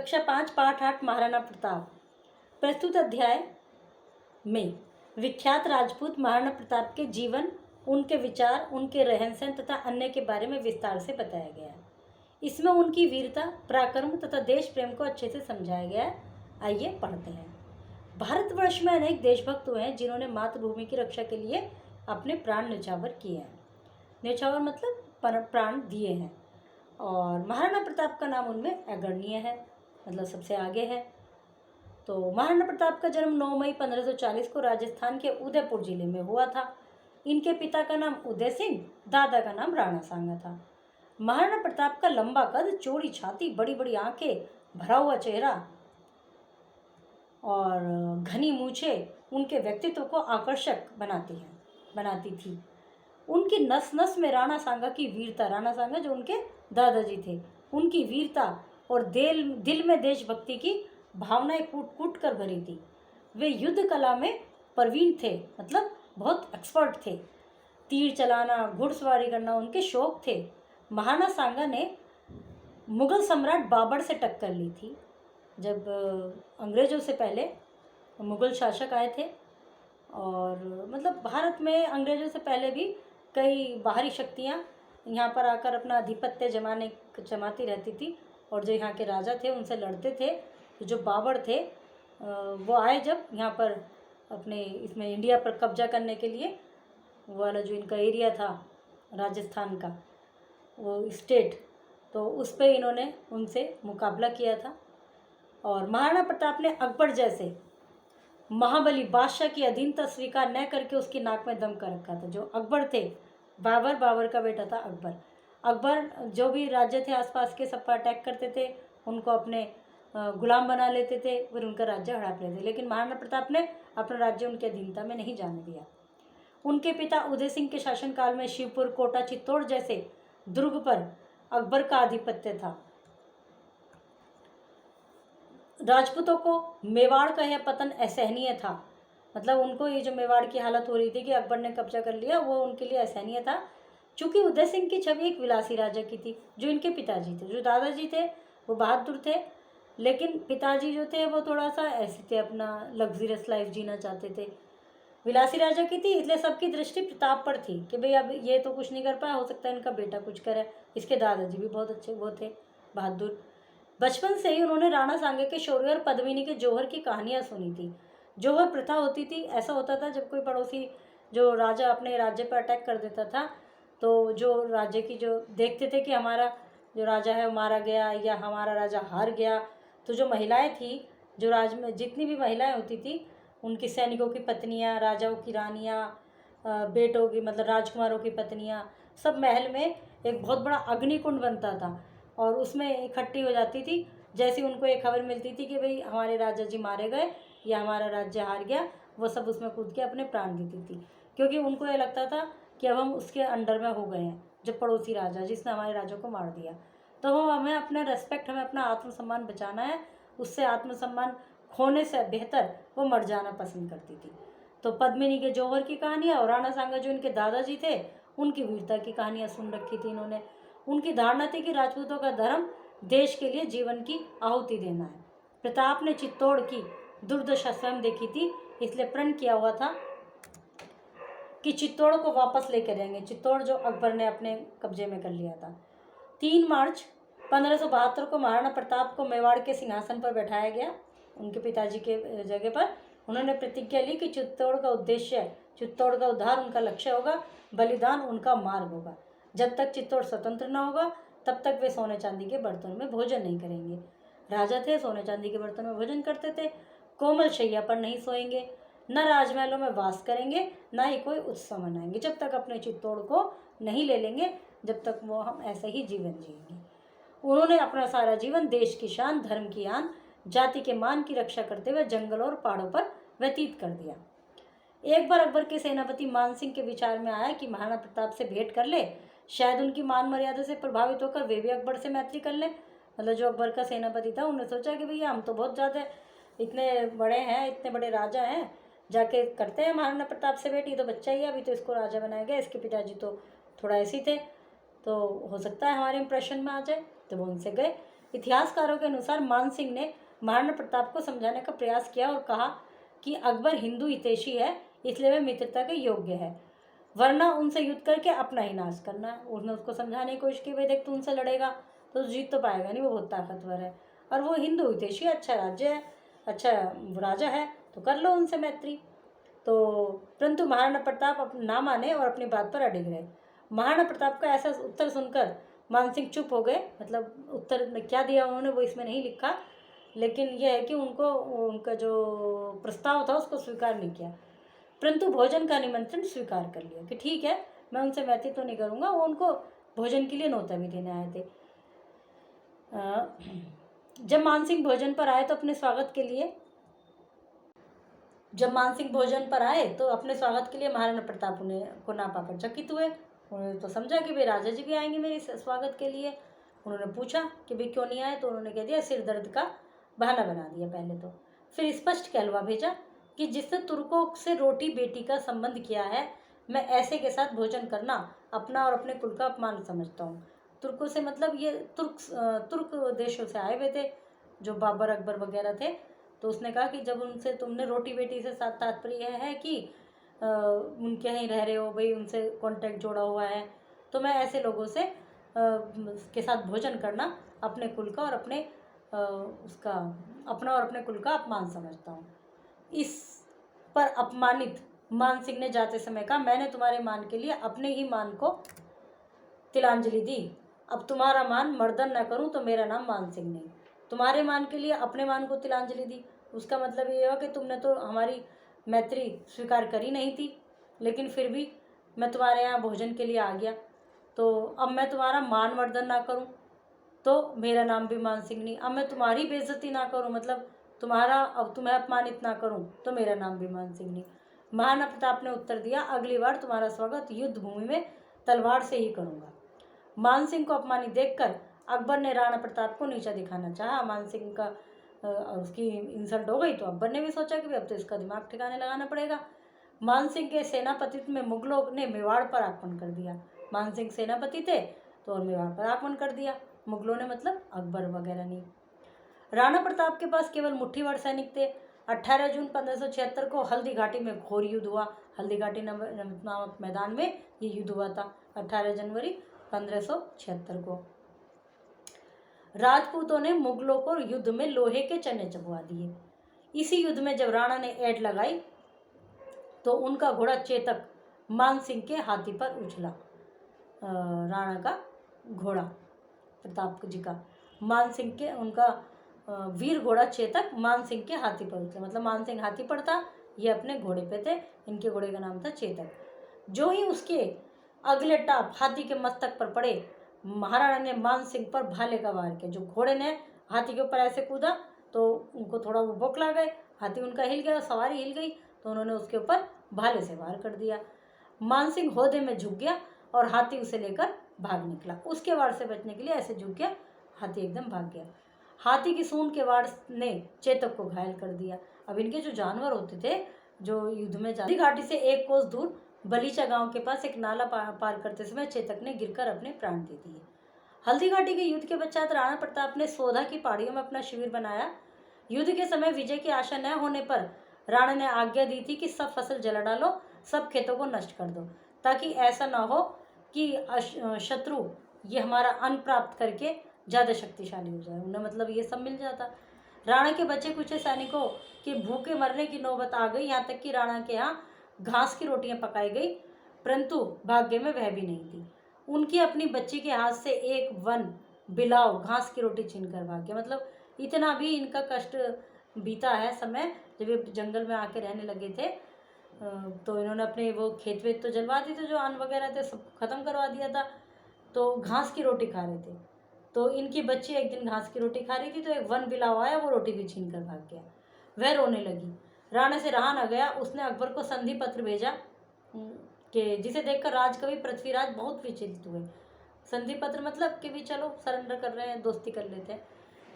कक्षा 5 पाठ 8 महाराणा प्रताप। प्रस्तुत अध्याय में विख्यात राजपूत महाराणा प्रताप के जीवन, उनके विचार, उनके रहन सहन तथा अन्य के बारे में विस्तार से बताया गया है। इसमें उनकी वीरता, पराक्रम तथा देश प्रेम को अच्छे से समझाया गया है। आइए पढ़ते हैं। भारतवर्ष में अनेक देशभक्त हुए हैं जिन्होंने मातृभूमि की रक्षा के लिए अपने प्राण न्यौछावर किए हैं। न्यौछावर मतलब प्राण दिए हैं। और महाराणा प्रताप का नाम उनमें अग्रणीय है, मतलब सबसे आगे है। तो महाराणा प्रताप का जन्म 9 मई 1540 को राजस्थान के उदयपुर जिले में हुआ था। इनके पिता का नाम उदय सिंह, दादा का नाम राणा सांगा था। महाराणा प्रताप का लंबा कद, चौड़ी छाती, बड़ी बड़ी आंखें, भरा हुआ चेहरा और घनी मूछें उनके व्यक्तित्व को आकर्षक बनाती थी। उनकी नस नस में राणा सांगा की वीरता, राणा सांगा जो उनके दादाजी थे, उनकी वीरता और दिल में देशभक्ति की भावनाएं कूट कूट कर भरी थी। वे युद्ध कला में प्रवीण थे, मतलब बहुत एक्सपर्ट थे। तीर चलाना, घुड़सवारी करना उनके शौक थे। महाराणा सांगा ने मुगल सम्राट बाबर से टक्कर ली थी जब अंग्रेज़ों से पहले मुगल शासक आए थे। और मतलब भारत में अंग्रेज़ों से पहले भी कई बाहरी शक्तियाँ यहाँ पर आकर अपना आधिपत्य जमाती रहती थी। और जो यहाँ के राजा थे उनसे लड़ते थे। तो जो बाबर थे वो आए जब यहाँ पर अपने इसमें इंडिया पर कब्जा करने के लिए, वो वाला जो इनका एरिया था राजस्थान का, वो स्टेट, तो उस पर इन्होंने उनसे मुकाबला किया था। और महाराणा प्रताप ने अकबर जैसे महाबली बादशाह की अधीनता स्वीकार न करके उसकी नाक में दम कर रखा था। जो अकबर थे, बाबर का बेटा था अकबर। अकबर जो भी राज्य थे आसपास के, सब पर अटैक करते थे, उनको अपने गुलाम बना लेते थे, फिर उनका राज्य हड़प लेते। लेकिन महाराणा प्रताप ने अपना राज्य उनकी अधीनता में नहीं जाने दिया। उनके पिता उदय सिंह के शासनकाल में शिवपुर, कोटा, चित्तौड़ जैसे दुर्ग पर अकबर का आधिपत्य था। राजपूतों को मेवाड़ का यह पतन असहनीय था। मतलब उनको ये जो मेवाड़ की हालत हो रही थी कि अकबर ने कब्जा कर लिया, वो उनके लिए असहनीय था। चूँकि उदय सिंह की छवि एक विलासी राजा की थी, जो इनके पिताजी थे। जो दादाजी थे वो बहादुर थे, लेकिन पिताजी जो थे वो थोड़ा सा ऐसे थे, अपना लग्जरियस लाइफ जीना चाहते थे। विलासी राजा की थी, इसलिए सबकी दृष्टि प्रताप पर थी कि भाई अब ये तो कुछ नहीं कर पाया, हो सकता है इनका बेटा कुछ करे। इसके दादाजी भी बहुत अच्छे वो थे, बहादुर। बचपन से ही उन्होंने राणा सांगा के शौर्य और पद्मिनी के जौहर की कहानियाँ सुनी थी। जौहर प्रथा होती थी, ऐसा होता था जब कोई पड़ोसी जो राजा अपने राज्य पर अटैक कर देता था, तो जो राज्य की जो देखते थे कि हमारा जो राजा है वो मारा गया या हमारा राजा हार गया, तो जो महिलाएं थी, जो राज्य में जितनी भी महिलाएं होती थी, उनकी सैनिकों की पत्नियाँ, राजाओं की रानियाँ, बेटों की मतलब राजकुमारों की पत्नियाँ, सब महल में एक बहुत बड़ा अग्निकुंड बनता था और उसमें इकट्ठी हो जाती थी। जैसे उनको एक खबर मिलती थी कि भाई हमारे राजा जी मारे गए या हमारा राज्य हार गया, वो सब उसमें कूद के अपने प्राण देती थी, क्योंकि उनको ये लगता था कि अब हम उसके अंडर में हो गए हैं, जो पड़ोसी राजा जिसने हमारे राजा को मार दिया। तो वो हमें अपना रेस्पेक्ट, हमें अपना आत्मसम्मान बचाना है, उससे आत्मसम्मान खोने से बेहतर वो मर जाना पसंद करती थी। तो पद्मिनी के जौहर की कहानियाँ और राणा सांगा जो इनके दादाजी थे, उनकी वीरता की कहानियाँ सुन रखी थी इन्होंने। उनकी धारणा थी कि राजपूतों का धर्म देश के लिए जीवन की आहुति देना है। प्रताप ने चित्तौड़ की दुर्दशा स्वयं देखी थी, इसलिए प्रण किया हुआ था कि चित्तौड़ को वापस लेकर आएंगे। चित्तौड़ जो अकबर ने अपने कब्जे में कर लिया था। 3 मार्च 1572 को महाराणा प्रताप को मेवाड़ के सिंहासन पर बैठाया गया, उनके पिताजी के जगह पर। उन्होंने प्रतिज्ञा ली कि चित्तौड़ का उद्धार उनका लक्ष्य होगा, बलिदान उनका मार्ग होगा। जब तक चित्तौड़ स्वतंत्र न होगा तब तक वे सोने चांदी के बर्तनों में भोजन नहीं करेंगे। राजा थे, सोने चांदी के बर्तन में भोजन करते थे। कोमल शैया पर नहीं सोएंगे, न राजमहलों में वास करेंगे, न ही कोई उत्सव मनाएंगे। जब तक अपने चित्तौड़ को नहीं ले लेंगे, जब तक वो हम ऐसे ही जीवन जिएंगे। उन्होंने अपना सारा जीवन देश की शान, धर्म की आन, जाति के मान की रक्षा करते हुए जंगलों और पहाड़ों पर व्यतीत कर दिया। एक बार अकबर के सेनापति मान सिंह के विचार में आया कि महाराणा प्रताप से भेंट कर ले, शायद उनकी मान मर्यादा से प्रभावित होकर वे भी अकबर से मैत्री कर लें। मतलब जो अकबर का सेनापति था, उन्होंने सोचा कि भैया हम तो बहुत ज़्यादा इतने बड़े हैं, इतने बड़े राजा हैं, जाके करते हैं महाराणा प्रताप से भेंट। ये तो बच्चा ही है, अभी तो इसको राजा बनाया गया, इसके पिताजी तो थोड़ा ऐसे थे, तो हो सकता है हमारे इंप्रेशन में आ जाए। तो वो उनसे गए। इतिहासकारों के अनुसार मान सिंह ने महाराणा प्रताप को समझाने का प्रयास किया और कहा कि अकबर हिंदू हितैषी है, इसलिए वह मित्रता के योग्य है, वरना उनसे युद्ध करके अपना ही नाश करना है। उसने उसको समझाने की कोशिश की, भाई देख तू उनसे लड़ेगा तो जीत तो पाएगा नहीं, वो बहुत ताकतवर है और वो हिंदू हितैषी, अच्छा राज्य है, अच्छा राजा है, तो कर लो उनसे मैत्री। तो परंतु महाराणा प्रताप ना माने और अपनी बात पर अड़िग रहे। महाराणा प्रताप का ऐसा उत्तर सुनकर मान सिंह चुप हो गए। मतलब उत्तर क्या दिया उन्होंने वो इसमें नहीं लिखा, लेकिन यह है कि उनको उनका जो प्रस्ताव था उसको स्वीकार नहीं किया, परंतु भोजन का निमंत्रण स्वीकार कर लिया कि ठीक है, मैं उनसे मैत्री तो नहीं करूँगा। वो उनको भोजन के लिए न्योता भी देने आए थे। जब मान सिंह भोजन पर आए तो अपने स्वागत के लिए महाराणा प्रताप को ना पाकर चकित हुए। उन्होंने तो समझा कि भाई राजा जी भी आएंगे मेरे स्वागत के लिए। उन्होंने पूछा कि भाई क्यों नहीं आए, तो उन्होंने कह दिया सिर दर्द का बहाना बना दिया पहले तो। फिर स्पष्ट कहलवा भेजा कि जिससे तुर्कों से रोटी बेटी का संबंध किया है, मैं ऐसे के साथ भोजन करना अपना और अपने कुल का अपमान समझता हूँ। तुर्कों से मतलब ये तुर्क देशों से आए हुए थे, जो बाबर अकबर वगैरह थे। तो उसने कहा कि जब उनसे तुमने रोटी बेटी से साथ तात्पर्य यह है कि उनके यहाँ रह रहे हो, भाई उनसे कांटेक्ट जोड़ा हुआ है, तो मैं ऐसे लोगों से के साथ भोजन करना अपने कुल का और अपने कुल का अपमान समझता हूँ। इस पर अपमानित मान सिंह ने जाते समय कहा, मैंने तुम्हारे मान के लिए अपने ही मान को तिलांजलि दी। अब तुम्हारा मान मर्दन न करूं तो मेरा नाम मान सिंह नहीं। तुम्हारे मान के लिए अपने मान को तिलांजलि दी, उसका मतलब ये हुआ कि तुमने तो हमारी मैत्री स्वीकार करी नहीं थी, लेकिन फिर भी मैं तुम्हारे यहाँ भोजन के लिए आ गया, तो अब मैं तुम्हारा मान मर्दन ना करूं तो मेरा नाम भी मान सिंह नहीं। अब मैं तुम्हारी बेइज्जती ना करूं, मतलब तुम्हें अपमानित ना करूं तो मेरा नाम भी मान सिंह नहीं। महाराणा प्रताप ने उत्तर दिया, अगली बार तुम्हारा स्वागत युद्ध भूमि में तलवार से ही करूंगा। मान सिंह को अपमानित देखकर अकबर ने राणा प्रताप को नीचा दिखाना चाहा। मान सिंह का उसकी इंसल्ट हो गई तो अकबर ने भी सोचा कि अब तो इसका दिमाग ठिकाने लगाना पड़ेगा। मान सिंह के सेनापतित्व में मुगलों ने मेवाड़ पर आक्रमण कर दिया। मान सिंह सेनापति थे तो और मेवाड़ पर आक्रमण कर दिया मुगलों ने, मतलब अकबर वगैरह नहीं। राणा प्रताप के पास केवल मुट्ठीभर सैनिक थे। 18 जून 1576 को हल्दी घाटी में घोर युद्ध हुआ। हल्दी घाटी नामक मैदान में ये युद्ध हुआ था 18 जनवरी 1576 को। राजपूतों ने मुगलों को युद्ध में लोहे के चने चबवा दिए। इसी युद्ध में जब राणा ने ऐंठ लगाई तो उनका घोड़ा चेतक मान सिंह के हाथी पर उछला। राणा का घोड़ा प्रताप जी का मान सिंह के उनका वीर घोड़ा चेतक मान सिंह के हाथी पर उछला, मतलब मान सिंह हाथी पर था, ये अपने घोड़े पे थे, इनके घोड़े का नाम था चेतक। जो ही उसके अगले टाप हाथी के मस्तक पर पड़े, महाराणा ने मान सिंह पर भाले का वार किया। जो घोड़े ने हाथी के ऊपर ऐसे कूदा तो उनको थोड़ा वो बौखला गए, हाथी उनका हिल गया, सवारी हिल गई, तो उन्होंने उसके ऊपर भाले से वार कर दिया। मान सिंह होदे में झुक गया और हाथी उसे लेकर भाग निकला। उसके वार से बचने के लिए ऐसे झुक गया, हाथी एकदम भाग गया। हाथी की सूंड के वार ने चेतक को घायल कर दिया। अब इनके जो जानवर होते थे जो युद्ध में जाते, घाटी से 1 कोस दूर बलीचा गांव के पास एक नाला पार करते समय चेतक ने गिरकर अपने प्राण दे दिए। हल्दी घाटी के युद्ध के पश्चात राणा प्रताप ने सोधा की पहाड़ियों में अपना शिविर बनाया। युद्ध के समय विजय की आशा न होने पर राणा ने आज्ञा दी थी कि सब फसल जला डालो, सब खेतों को नष्ट कर दो, ताकि ऐसा ना हो कि शत्रु ये हमारा अन्न प्राप्त करके ज़्यादा शक्तिशाली हो जाए, उन्हें मतलब ये सब मिल जाता। राणा के बचे कुछ सैनिकों के भूखे मरने की नौबत आ गई। यहाँ तक कि राणा के यहाँ घास की रोटियां पकाई गई, परंतु भाग्य में वह भी नहीं थी। उनकी अपनी बच्ची के हाथ से एक वन बिलाव घास की रोटी छीन कर भाग गया। मतलब इतना भी इनका कष्ट बीता है समय, जब ये जंगल में आके रहने लगे थे तो इन्होंने अपने वो खेत वेत तो जलवा दिए थे, जो अन्न वगैरह थे सब खत्म करवा दिया था, तो घास की रोटी खा रहे थे। तो इनकी बच्ची एक दिन घास की रोटी खा रही थी तो एक वन बिलाव आया, वो रोटी भी छीन कर भाग गया। वह रोने लगी, राणा से रहा न गया। उसने अकबर को संधि पत्र भेजा कि जिसे देखकर राजकवि पृथ्वीराज बहुत विचलित हुए। संधि पत्र मतलब कि भी चलो सरेंडर कर रहे हैं, दोस्ती कर लेते हैं।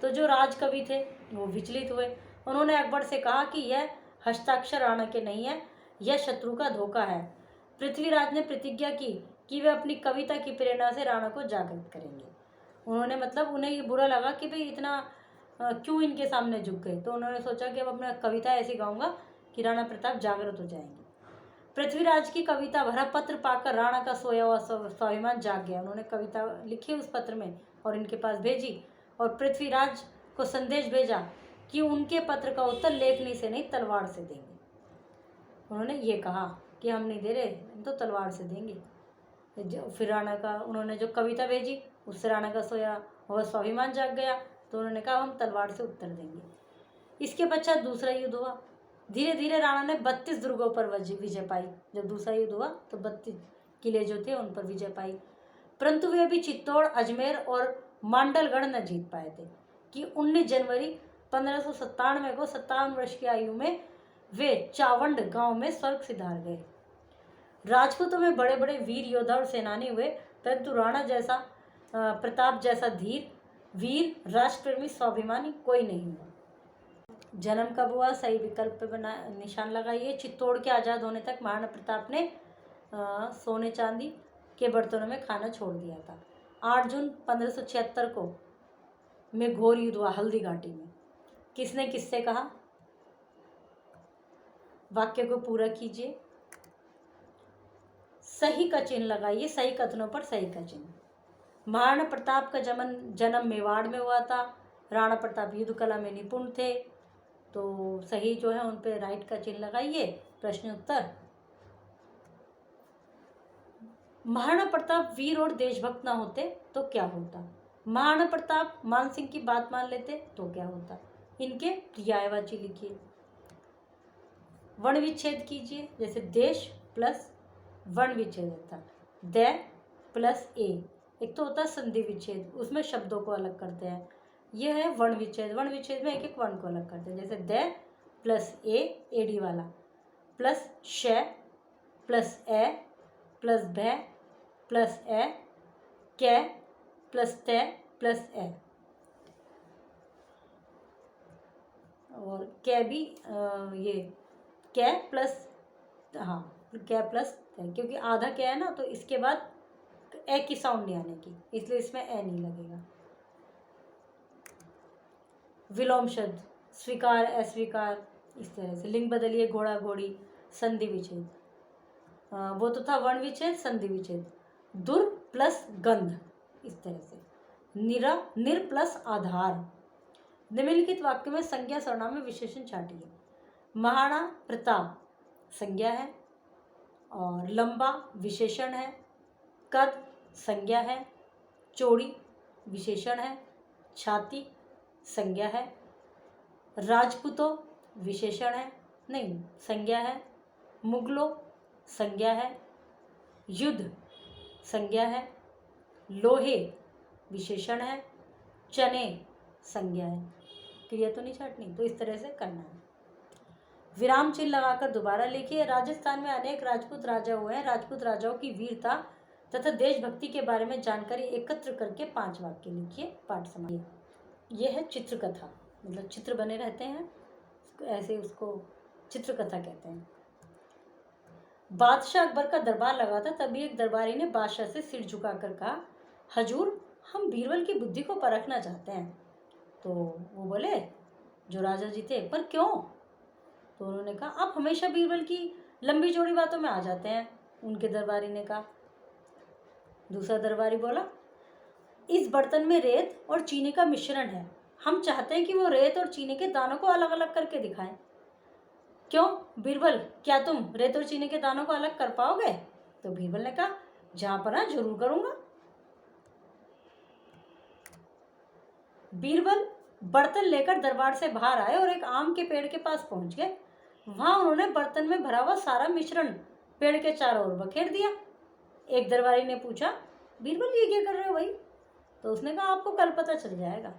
तो जो राजकवि थे वो विचलित हुए। उन्होंने अकबर से कहा कि यह हस्ताक्षर राणा के नहीं है, यह शत्रु का धोखा है। पृथ्वीराज ने प्रतिज्ञा की कि वे अपनी कविता की प्रेरणा से राणा को जागृत करेंगे। उन्होंने मतलब उन्हें ये बुरा लगा कि भाई इतना क्यों इनके सामने झुक गए। तो उन्होंने सोचा कि अब अपना कविता ऐसी गाऊंगा कि राणा प्रताप जागृत हो जाएंगे। पृथ्वीराज की कविता भरा पत्र पाकर राणा का सोया हुआ स्वाभिमान जाग गया। उन्होंने कविता लिखी उस पत्र में और इनके पास भेजी और पृथ्वीराज को संदेश भेजा कि उनके पत्र का उत्तर लेखनी से नहीं तलवार से देंगे। उन्होंने ये कहा कि हम नहीं दे रहे, हम तो तलवार से देंगे। फिर राणा का उन्होंने जो कविता भेजी उससे राणा का सोया हुआ स्वाभिमान जाग गया। तो उन्होंने कहा हम तलवार से उत्तर देंगे। इसके पश्चात दूसरा युद्ध हुआ। धीरे धीरे राणा ने 32 दुर्गों पर विजय पाई। जब दूसरा युद्ध हुआ तो 32 किले जो थे उन पर विजय पाई, परंतु वे अभी चित्तौड़, अजमेर और मांडलगढ़ न जीत पाए थे कि 19 जनवरी 1597 को 57 वर्ष की आयु में वे चावंड गांव में स्वर्ग सिधार गए। राजपूतों में बड़े बड़े वीर योद्धा और सेनानी हुए, परंतु राणा जैसा प्रताप जैसा धीर, वीर, राष्ट्रप्रेमी, स्वाभिमानी कोई नहीं हुआ। जन्म कब हुआ, सही विकल्प पे बना निशान लगाइए। चित्तौड़ के आज़ाद होने तक महाराणा प्रताप ने सोने चांदी के बर्तनों में खाना छोड़ दिया था। 8 जून 1576 को में घोर युद्ध हुआ हल्दी घाटी में। किसने किससे कहा? वाक्य को पूरा कीजिए, सही का चिन्ह लगाइए, सही कथनों पर सही का चिन्ह। महाराणा प्रताप का जन्म मेवाड़ में हुआ था। राणा प्रताप युद्ध कला में निपुण थे, तो सही जो है उन पे राइट का चिन्ह लगाइए। प्रश्न उत्तर। महाराणा प्रताप वीर और देशभक्त ना होते तो क्या होता? महाराणा प्रताप मान सिंह की बात मान लेते तो क्या होता? इनके पर्यायवाची लिखिए। वर्ण विच्छेद कीजिए, जैसे देश प्लस वर्ण विच्छेद होता है द प्लस ए। एक तो होता है संधि विच्छेद, उसमें शब्दों को अलग करते हैं। यह है वर्ण विच्छेद। वर्ण विच्छेद में एक एक वर्ण को अलग करते हैं, जैसे द प्लस ए, एडी वाला, प्लस श प्लस ए प्लस भ प्लस ए, कै प्लस त प्लस ए। और कै भी ये कै प्लस, हाँ कै प्लस है, क्योंकि आधा क्या है ना, तो इसके बाद ए की साउंड नहीं आने की, इसलिए इसमें ए नहीं लगेगा। विलोम शब्द स्वीकार, अस्वीकार, इस तरह से। लिंग बदलिए, घोड़ा घोड़ी, संधि विच्छेद। वो तो था वर्ण विच्छेद, संधि विच्छेद। दुर प्लस गंध, इस तरह से। निर प्लस आधार। निम्नलिखित वाक्य में संज्ञा सर्वनाम में विशेषण छाटिए। महाराणा प्रताप संज्ञा है और लंबा विशेषण है, कद संज्ञा है, चौड़ी विशेषण है, छाती संज्ञा है, राजपूतों विशेषण है, नहीं संज्ञा है, मुगलों संज्ञा है, युद्ध संज्ञा है, लोहे विशेषण है, चने संज्ञा है। क्रिया तो नहीं छाटनी, तो इस तरह से करना है। विराम चिन्ह लगाकर दोबारा लिखिए। राजस्थान में अनेक राजपूत राजा हुए हैं। राजपूत राजाओं की वीरता तथा देशभक्ति के बारे में जानकारी एकत्र करके 5 वाक्य लिखिए। पाठ समाप्त। यह है चित्रकथा, मतलब चित्र बने रहते हैं, ऐसे उसको चित्रकथा कहते हैं। बादशाह अकबर का दरबार लगा था, तभी एक दरबारी ने बादशाह से सिर झुकाकर कहा, हजूर हम बीरबल की बुद्धि को परखना चाहते हैं। तो वो बोले, जो राजा जी थे, पर क्यों? तो उन्होंने कहा, आप हमेशा बीरबल की लंबी चौड़ी बातों में आ जाते हैं। उनके दरबारी ने कहा। दूसरा दरबारी बोला, इस बर्तन में रेत और चीनी का मिश्रण है, हम चाहते हैं कि वो रेत और चीनी के दानों को अलग अलग करके दिखाएं। क्यों बीरबल, क्या तुम रेत और चीनी के दानों को अलग कर पाओगे? तो बीरबल ने कहा, जहां पर है जरूर करूंगा। बीरबल बर्तन लेकर दरबार से बाहर आए और एक आम के पेड़ के पास पहुंच गए। वहां उन्होंने बर्तन में भरा हुआ सारा मिश्रण पेड़ के चारों ओर बखेर दिया। एक दरबारी ने पूछा, बीरबल ये क्या कर रहे हो भाई? तो उसने कहा, आपको कल पता चल जाएगा।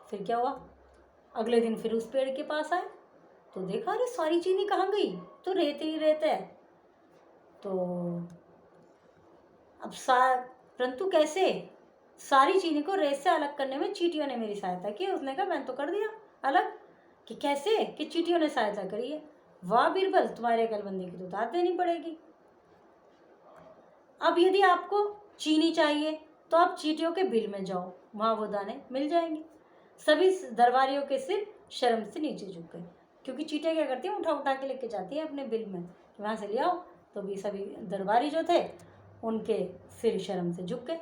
फिर क्या हुआ? अगले दिन फिर उस पेड़ के पास आए तो देखा, अरे सारी चीनी कहाँ गई? तो रेत ही रेत है। तो अब परंतु कैसे? सारी चीनी को रेत से अलग करने में चींटियों ने मेरी सहायता की। उसने कहा, मैंने तो कर दिया अलग। कि कैसे? कि चींटियों ने सहायता करी है। वाह बीरबल, तुम्हारे अकलमंदी की तो दाद देनी पड़ेगी। अब यदि आपको चीनी चाहिए तो आप चींटियों के बिल में जाओ, वहाँ वो दाने मिल जाएंगे। सभी दरबारियों के सिर शर्म से नीचे झुक गए, क्योंकि चींटियाँ क्या करती हैं, उठा उठा के लेके जाती हैं अपने बिल में, वहाँ से ले आओ। तो भी सभी दरबारी जो थे उनके सिर शर्म से झुक गए।